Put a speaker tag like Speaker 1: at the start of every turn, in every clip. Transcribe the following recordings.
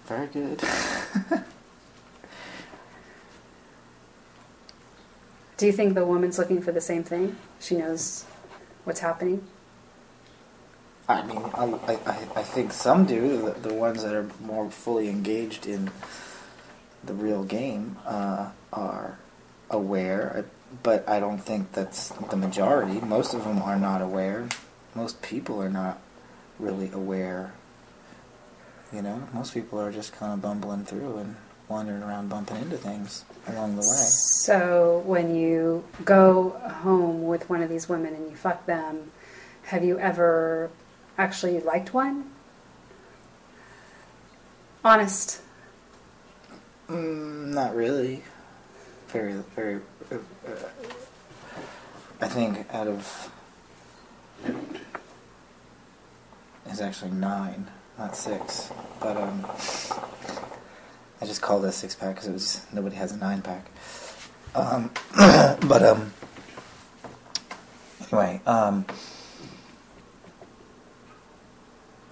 Speaker 1: Very good.
Speaker 2: Do you think the woman's looking for the same thing? She knows what's happening?
Speaker 1: I mean, I think some do. The ones that are more fully engaged in the real game are aware, but I don't think that's the majority. Most of them are not aware. Most people are not really aware. You know, most people are just kind of bumbling through and wandering around bumping into things along the way.
Speaker 2: So when you go home with one of these women and you fuck them, have you ever actually liked one? Honest.
Speaker 1: Not really. Very, very... I think out of... It's actually 9, not 6. But, I just called it a 6-pack because it was... Nobody has a 9-pack. Anyway, out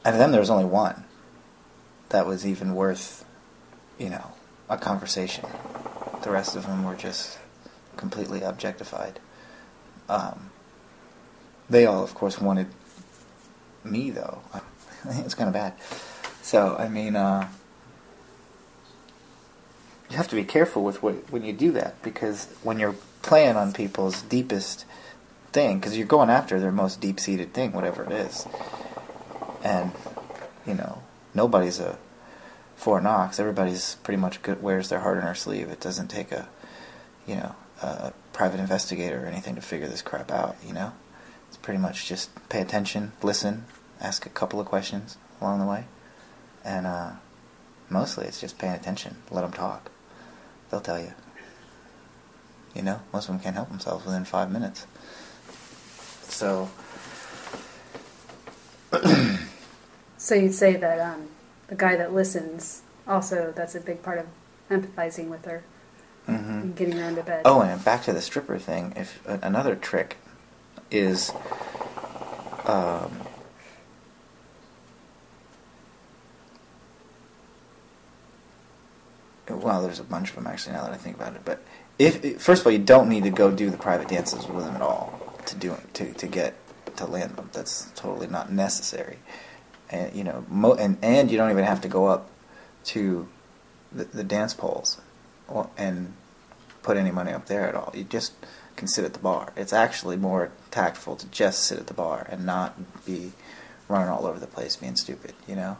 Speaker 1: of them there was only one that was even worth, you know, a conversation. The rest of them were just completely objectified. They all, of course, wanted me, though. I think it's kind of bad. So, I mean, you have to be careful with when you do that, because when you're playing on people's deepest thing, because you're going after their most deep-seated thing, whatever it is. And, you know, nobody's a Fort Knox. Everybody's pretty much wears their heart on their sleeve. It doesn't take a private investigator or anything to figure this crap out, you know? It's pretty much just pay attention, listen, ask a couple of questions along the way. And mostly it's just paying attention. Let them talk. They'll tell you. You know, most of them can't help themselves within 5 minutes. So...
Speaker 2: So you'd say that the guy that listens, also that's a big part of empathizing with her and getting her into bed.
Speaker 1: Oh, and back to the stripper thing. If another trick is, well, there's a bunch of them actually now that I think about it. But first of all, you don't need to go do the private dances with them at all to land them. That's totally not necessary. And you know, and you don't even have to go up to the dance poles and put any money up there at all. You just can sit at the bar. It's actually more tactful to just sit at the bar and not be running all over the place being stupid, you know?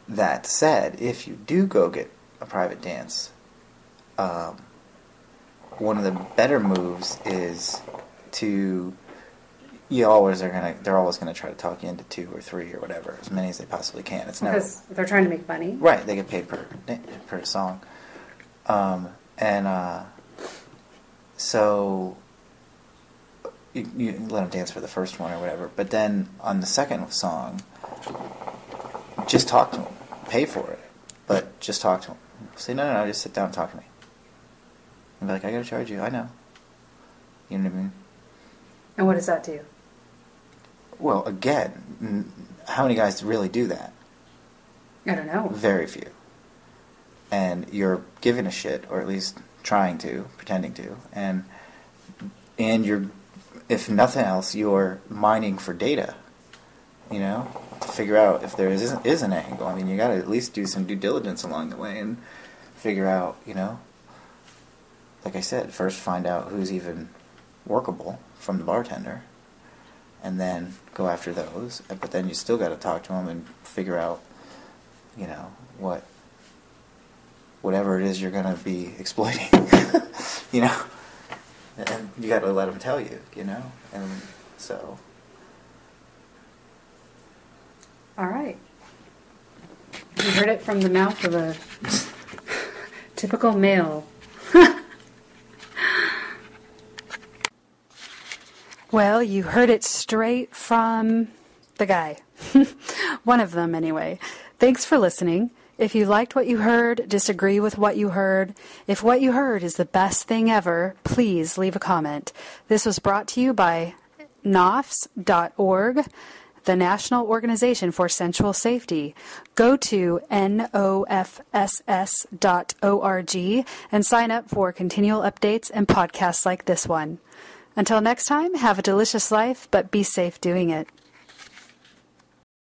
Speaker 1: That said, if you do go get a private dance, one of the better moves is to... they're always gonna try to talk you into 2 or 3 or whatever, as many as they possibly can. It's never,
Speaker 2: because they're trying to make money.
Speaker 1: Right, they get paid per song, so you let them dance for the first one or whatever. But then on the second song, just talk to them, pay for it, but just talk to them. Say no, just sit down and talk to me. And be like, I gotta charge you. I know. You know what I mean?
Speaker 2: And what does that do?
Speaker 1: Well, again, how many guys really do that?
Speaker 2: I don't know.
Speaker 1: Very few. And you're giving a shit, or at least trying to, pretending to, and you're, if nothing else, you're mining for data, you know, to figure out if there is an angle. I mean, you gotta at least do some due diligence along the way and figure out, you know, like I said, first find out who's even workable from the bartender, and then go after those. But then you still got to talk to them and figure out, you know, whatever it is you're going to be exploiting, you know, and you got to let them tell you, you know, and so.
Speaker 2: All right. You heard it from the mouth of a typical male. Well, you heard it straight from the guy. One of them, anyway. Thanks for listening. If you liked what you heard, disagree with what you heard, if what you heard is the best thing ever, please leave a comment. This was brought to you by NOFS.org, the National Organization for Sensual Safety. Go to nofss.org and sign up for continual updates and podcasts like this one. Until next time, have a delicious life, but be safe doing it.